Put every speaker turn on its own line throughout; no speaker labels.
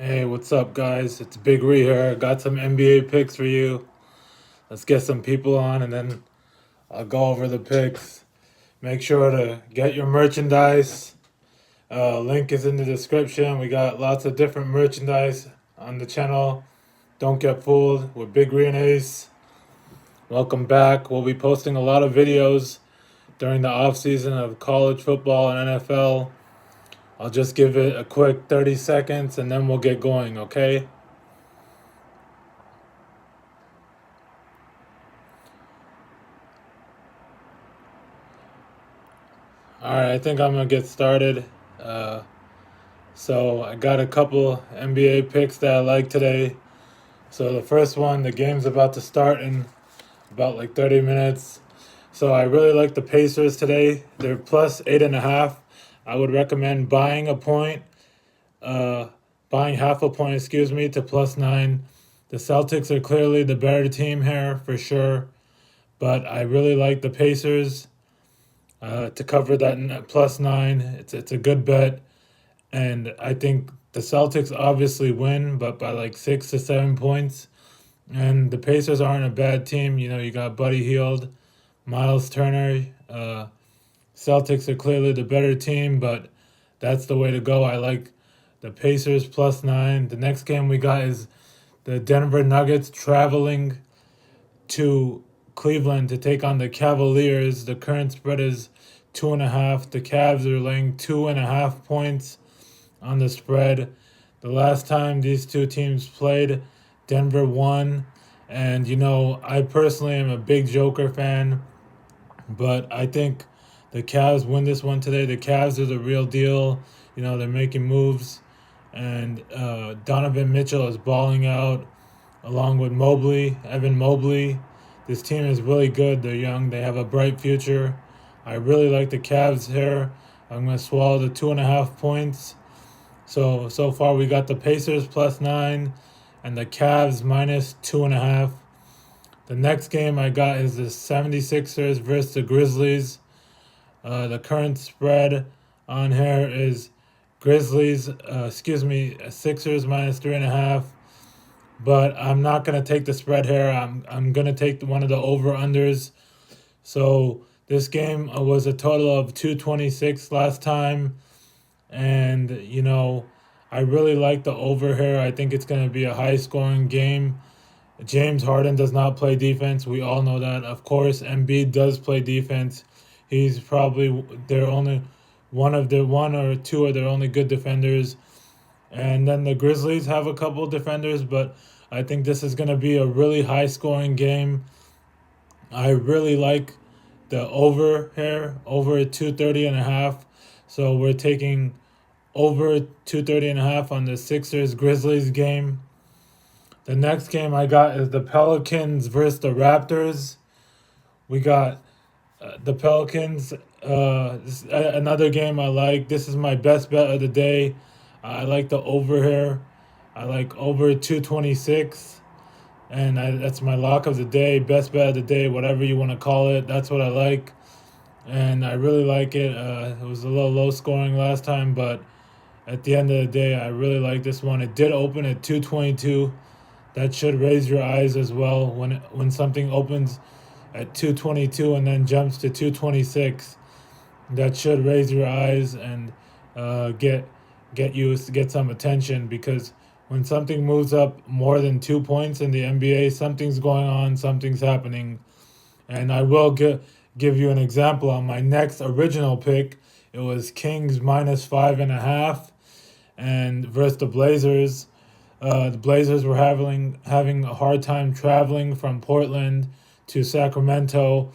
Hey, what's up, guys? It's Big Ree here. Got some NBA picks for you. Let's get some people on and then I'll go over the picks. Make sure to get your merchandise. Link is in the description. We got lots of different merchandise on the channel. Don't get fooled. We're Big Ree and Ace. Welcome back. We'll be posting a lot of videos during the off season of college football and NFL. I'll just give it a quick 30 seconds and then we'll get going, okay? Alright, I think I'm going to get started. So I got a couple NBA picks that I like today. So the first one, the game's about to start in about like 30 minutes. So I really like the Pacers today. They're plus 8.5. I would recommend buying half a point, to plus 9. The Celtics are clearly the better team here for sure, but I really like the Pacers to cover that plus 9. It's a good bet, and I think the Celtics obviously win, but by like 6 to 7 points. And the Pacers aren't a bad team. You know, you got Buddy Hield, Miles Turner. Celtics are clearly the better team, but that's the way to go. I like the Pacers plus 9. The next game we got is the Denver Nuggets traveling to Cleveland to take on the Cavaliers. The current spread is 2.5. The Cavs are laying 2.5 points on the spread. The last time these two teams played, Denver won. And, you know, I personally am a big Joker fan, but I think the Cavs win this one today. The Cavs are the real deal. You know, they're making moves. And Donovan Mitchell is balling out along with Evan Mobley. This team is really good. They're young. They have a bright future. I really like the Cavs here. I'm going to swallow the 2.5 points. So far we got the Pacers plus 9 and the Cavs minus 2.5. The next game I got is the 76ers versus the Grizzlies. The current spread on here is Sixers minus 3.5. But I'm not gonna take the spread here. I'm gonna take one of the over-unders. So this game was a total of 226 last time. And, you know, I really like the over here. I think it's going to be a high-scoring game. James Harden does not play defense. We all know that. Of course, Embiid does play defense. He's probably one or two of their only good defenders. And then the Grizzlies have a couple defenders, but I think this is going to be a really high-scoring game. I really like the over here, over 230.5. So we're taking over 230.5 on the Sixers Grizzlies game. The next game I got is the Pelicans versus the Raptors. We got the Pelicans. This is another game I like. This is my best bet of the day. I like the over here. I like over 226. And that's my lock of the day, best bet of the day, whatever you want to call it. That's what I like. And I really like it. It was a little low scoring last time, but at the end of the day, I really like this one. It did open at 222. That should raise your eyes as well. When something opens at 222 and then jumps to 226, that should raise your eyes and get some attention, because when something moves up more than 2 points in the NBA, something's going on, something's happening. And I will give you an example on my next original pick. It was Kings minus 5.5 and versus the Blazers. The Blazers were having a hard time traveling from Portland to Sacramento.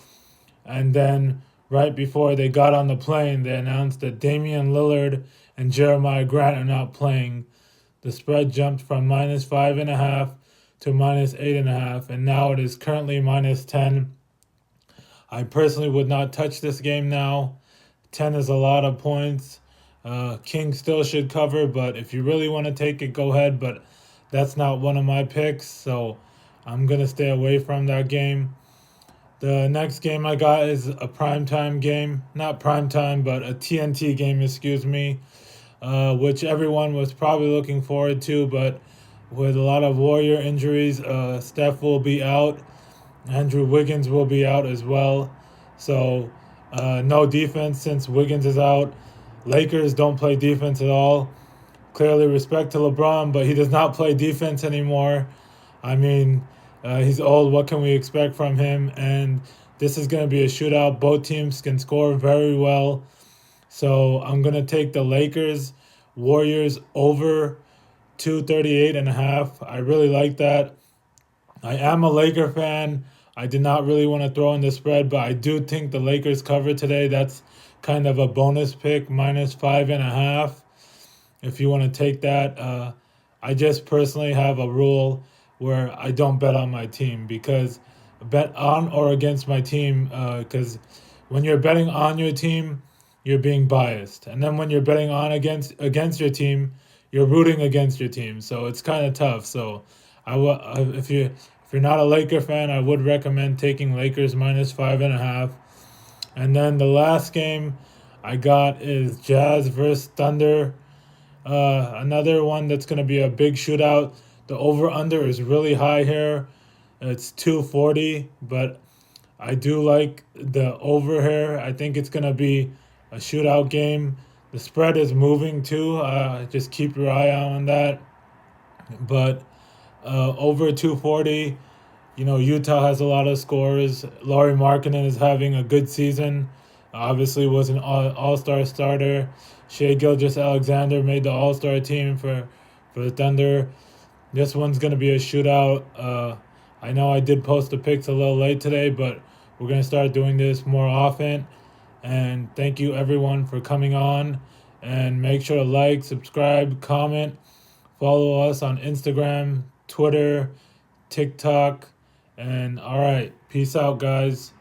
And then right before they got on the plane, they announced that Damian Lillard and Jeremiah Grant are not playing. The spread jumped from minus 5.5 to minus 8.5, and now it is currently minus 10. I personally would not touch this game now. 10 is a lot of points. King still should cover, but if you really want to take it, go ahead. But that's not one of my picks, so I'm going to stay away from that game. The next game I got is a primetime game. Not primetime, but a TNT game, excuse me. which everyone was probably looking forward to, but with a lot of Warrior injuries, Steph will be out. Andrew Wiggins will be out as well. So no defense since Wiggins is out. Lakers don't play defense at all. Clearly respect to LeBron, but he does not play defense anymore. I mean, he's old. What can we expect from him? And this is going to be a shootout. Both teams can score very well. So I'm going to take the Lakers, Warriors over 238.5. I really like that. I am a Laker fan. I did not really want to throw in the spread, but I do think the Lakers cover today. That's kind of a bonus pick, -5.5. If you want to take that, I just personally have a rule where I don't bet on my team because bet on or against my team because when you're betting on your team, you're being biased, and then when you're betting on against your team, you're rooting against your team. So it's kind of tough. So if you're not a Laker fan, I would recommend taking Lakers -5.5. And then the last game I got is Jazz versus Thunder. Another one that's going to be a big shootout. The over-under is really high here. It's 240, but I do like the over here. I think it's going to be a shootout game. The spread is moving too. Just keep your eye out on that. But over 240, Utah has a lot of scorers. Lauri Markkanen is having a good season. Obviously was an all-star starter. Shai Gilgeous-Alexander made the all-star team for the Thunder. This one's going to be a shootout. I know I did post the picks a little late today, but we're going to start doing this more often. And thank you, everyone, for coming on. And make sure to like, subscribe, comment, follow us on Instagram, Twitter, TikTok. And all right, peace out, guys.